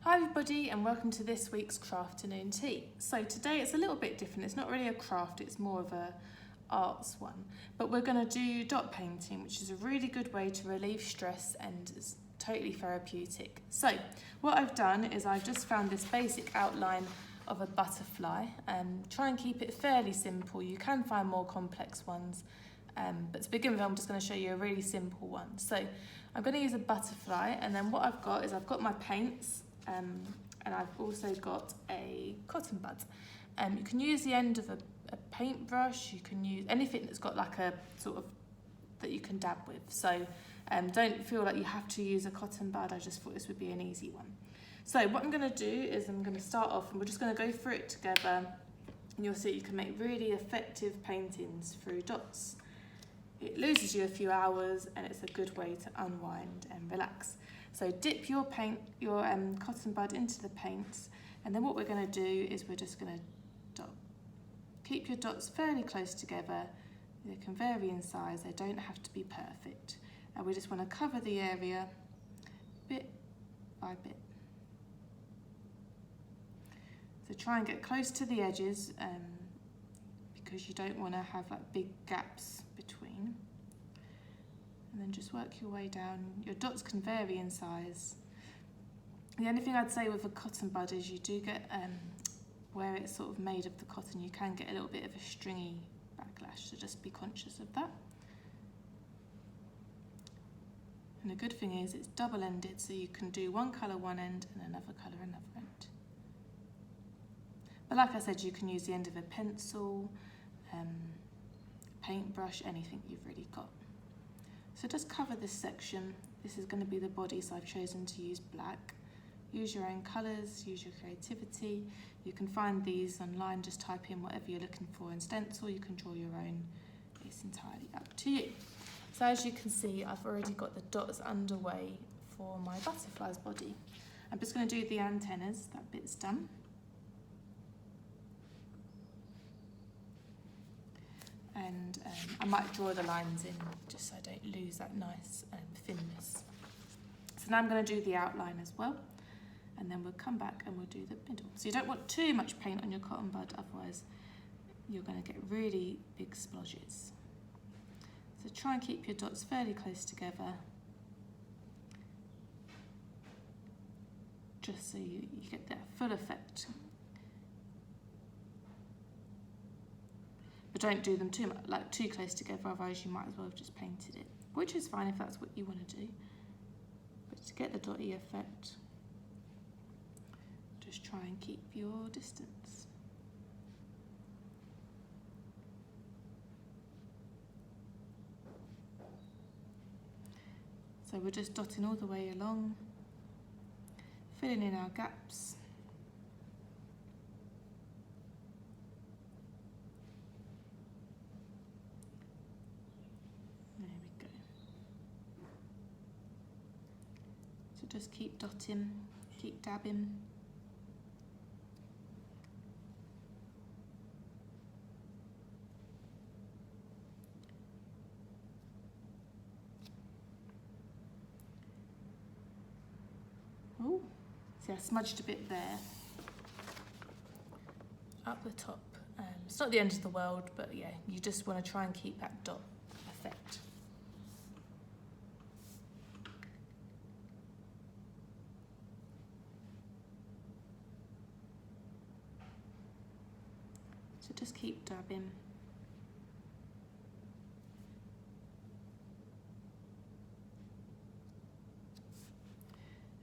Hi everybody and welcome to this week's Crafternoon Tea. So today it's a little bit different, it's not really a craft, it's more of a arts one. But we're going to do dot painting, which is a really good way to relieve stress and is totally therapeutic. So what I've done is I've just found this basic outline of a butterfly. Try and keep it fairly simple, you can find more complex ones. But to begin with, I'm just going to show you a really simple one. So I'm going to use a butterfly, and then what I've got is I've got my paints, and I've also got a cotton bud. You can use the end of a paintbrush, you can use anything that's got like a sort of, that you can dab with. So don't feel like you have to use a cotton bud, I just thought this would be an easy one. So what I'm going to do is I'm going to start off and we're just going to go through it together, and you'll see you can make really effective paintings through dots. It loses you a few hours and it's a good way to unwind and relax. So dip your cotton bud into the paint, and then what we're going to do is we're just going to dot. Keep your dots fairly close together. They can vary in size, they don't have to be perfect. And we just want to cover the area bit by bit. So try and get close to the edges because you don't want to have like big gaps between. And then just work your way down. Your dots can vary in size. The only thing I'd say with a cotton bud is you do get, where it's sort of made of the cotton, you can get a little bit of a stringy backlash, so just be conscious of that. And the good thing is it's double-ended, so you can do one colour one end and another colour another end. But like I said, you can use the end of a pencil, paintbrush, anything you've really got. So just cover this section. This is going to be the body, so I've chosen to use black. Use your own colours, use your creativity. You can find these online, just type in whatever you're looking for in stencil, you can draw your own. It's entirely up to you. So as you can see, I've already got the dots underway for my butterfly's body. I'm just going to do the antennas, that bit's done. And I might draw the lines in just so I don't lose that nice thinness. So now I'm going to do the outline as well, and then we'll come back and we'll do the middle. So you don't want too much paint on your cotton bud, otherwise you're going to get really big splodges. So try and keep your dots fairly close together, just so you get that full effect. But don't do them too much, like too close together, otherwise you might as well have just painted it, which is fine if that's what you want to do. But to get the dotty effect, just try and keep your distance. So we're just dotting all the way along, filling in our gaps. Just keep dotting, keep dabbing. Oh, see I smudged a bit there. Up the top. It's not the end of the world, but yeah, you just want to try and keep that dot effect. So just keep dabbing.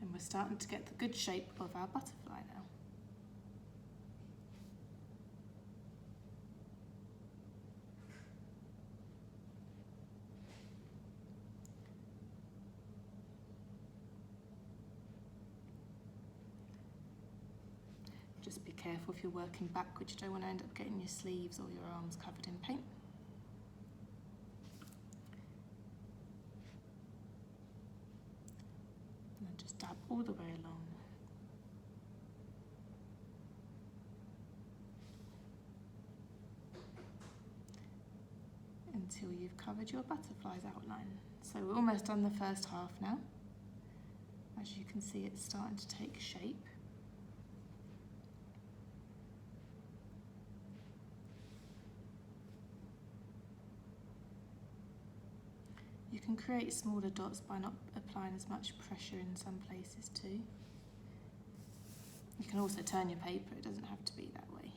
And we're starting to get the good shape of our butterfly now. Just be careful if you're working backwards, you don't want to end up getting your sleeves or your arms covered in paint. And then just dab all the way along. Until you've covered your butterfly's outline. So we're almost done the first half now. As you can see, it's starting to take shape. You can create smaller dots by not applying as much pressure in some places too. You can also turn your paper, it doesn't have to be that way.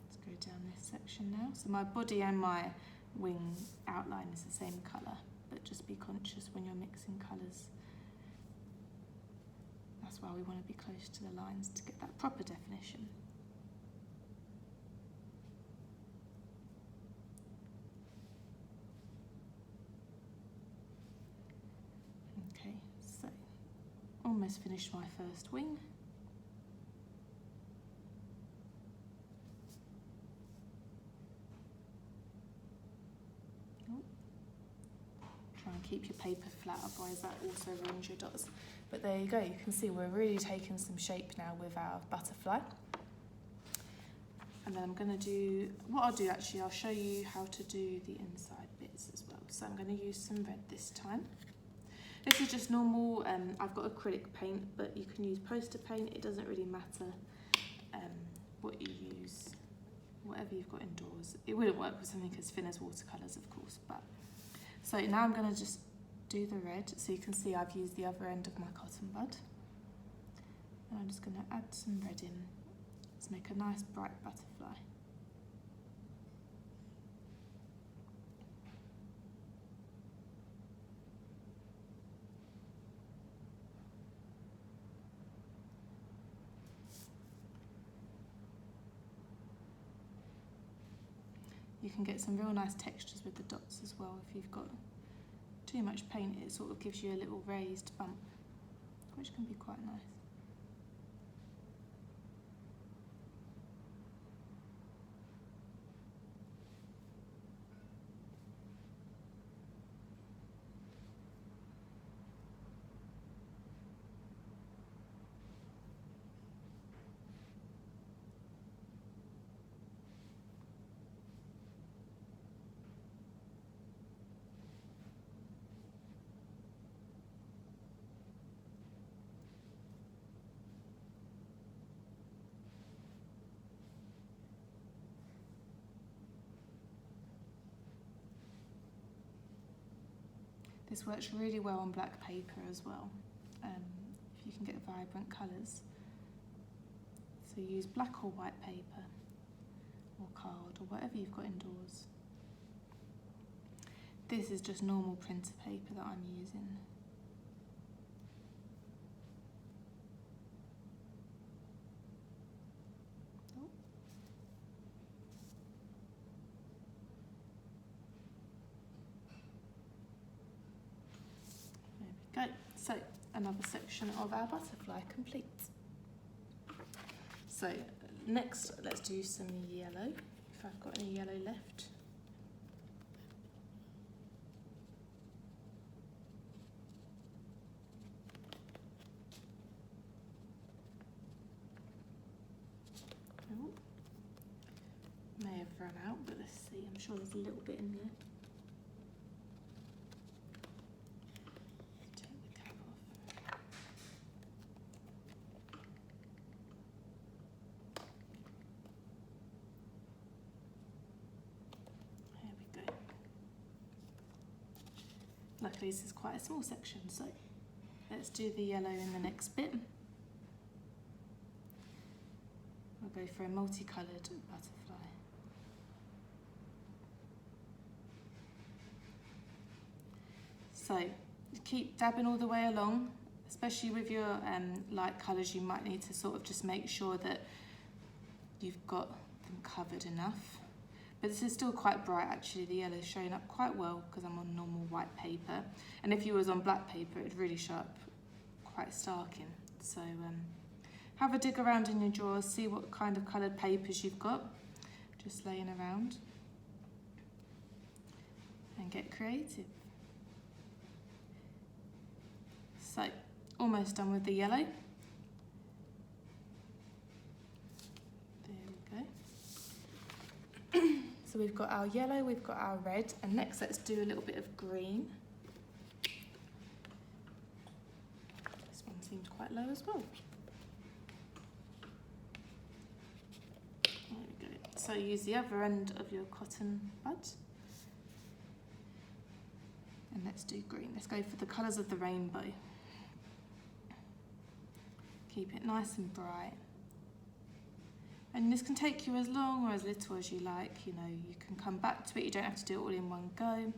Let's go down this section now. So my body and my wing outline is the same colour, but just be conscious when you're mixing colours. That's why we want to be close to the lines to get that proper definition. Okay, so almost finished my first wing. Try and keep your paper flat, otherwise that also ruins your dots. But there you go, you can see we're really taking some shape now with our butterfly. And then I'm going to do, what I'll do actually, I'll show you how to do the inside bits as well. So I'm going to use some red this time. This is just normal, I've got acrylic paint, but you can use poster paint, it doesn't really matter what you use, whatever you've got indoors. It wouldn't work with something as thin as watercolours, of course, but. So now I'm going to just do the red, so you can see I've used the other end of my cotton bud. And I'm just going to add some red in to make a nice bright butterfly. You can get some real nice textures with the dots as well. If you've got too much paint, it sort of gives you a little raised bump, which can be quite nice. This works really well on black paper as well, if you can get vibrant colours. So use black or white paper, or card, or whatever you've got indoors. This is just normal printer paper that I'm using. There we go. So another section of our butterfly complete. So next, let's do some yellow, if I've got any yellow left. Oh, may have run out, but let's see, I'm sure there's a little bit in there. Take the cap off. There we go. Luckily this is quite a small section, so let's do the yellow in the next bit. We'll go for a multicoloured butterfly. So keep dabbing all the way along, especially with your light colours. You might need to sort of just make sure that you've got them covered enough. But this is still quite bright actually, the yellow is showing up quite well because I'm on normal white paper. And if you was on black paper, it'd really show up quite stark in. So have a dig around in your drawers, see what kind of coloured papers you've got, just laying around, and get creative. So, almost done with the yellow. So we've got our yellow, we've got our red, and next let's do a little bit of green. This one seems quite low as well. There we go. So use the other end of your cotton bud. And let's do green. Let's go for the colours of the rainbow. Keep it nice and bright. And this can take you as long or as little as you like, you know, you can come back to it, you don't have to do it all in one go.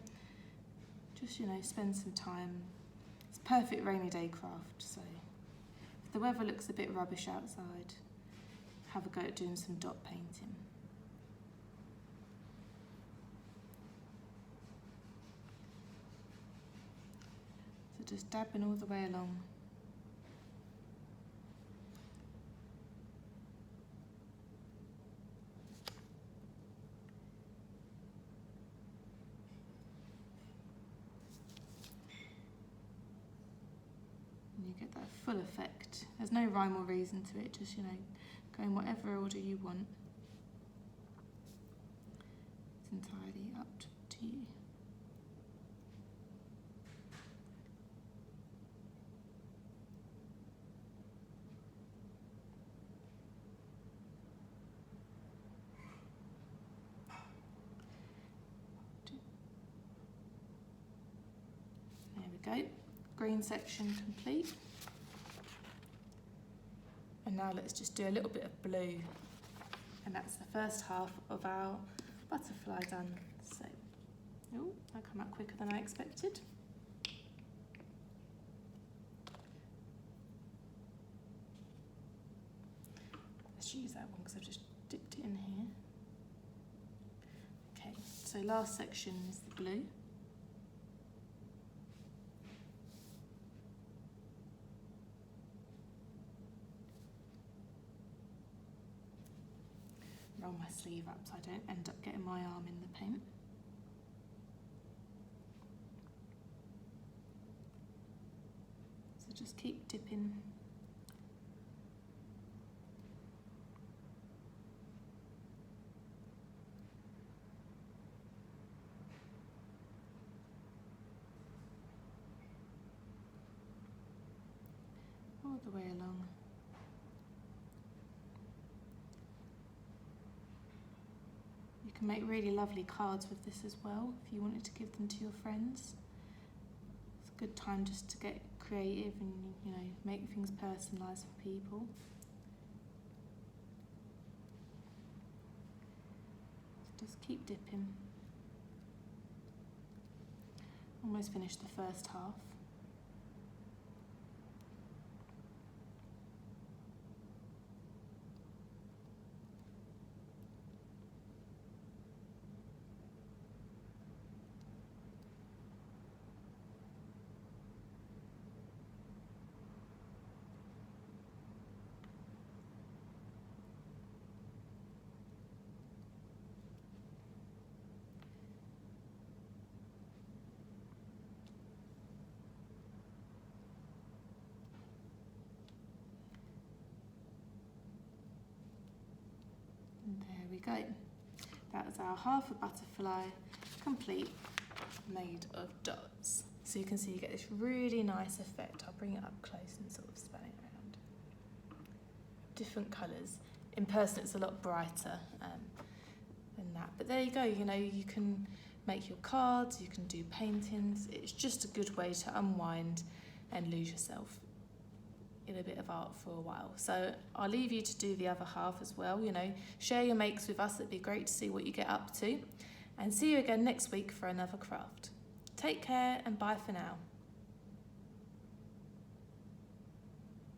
Just, you know, spend some time. It's a perfect rainy day craft, so if the weather looks a bit rubbish outside, have a go at doing some dot painting. So just dabbing all the way along. You get that full effect. There's no rhyme or reason to it, just, you know, go in whatever order you want. It's entirely up to you. There we go. Green section complete. And now let's just do a little bit of blue. And that's the first half of our butterfly done. So, oh, that came out quicker than I expected. Let's use that one because I've just dipped it in here. Okay, so last section is the blue. Roll my sleeve up so I don't end up getting my arm in the paint. So just keep dipping. All the way along. You can make really lovely cards with this as well if you wanted to give them to your friends. It's a good time just to get creative and, you know, make things personalised for people. So just keep dipping. Almost finished the first half. There we go. That is our half a butterfly complete, made of dots. So you can see you get this really nice effect. I'll bring it up close and sort of span it around. Different colours. In person it's a lot brighter than that. But there you go, you know, you can make your cards, you can do paintings. It's just a good way to unwind and lose yourself in a bit of art for a while. So I'll leave you to do the other half as well, you know, share your makes with us, it'd be great to see what you get up to, and see you again next week for another craft. Take care and bye for now.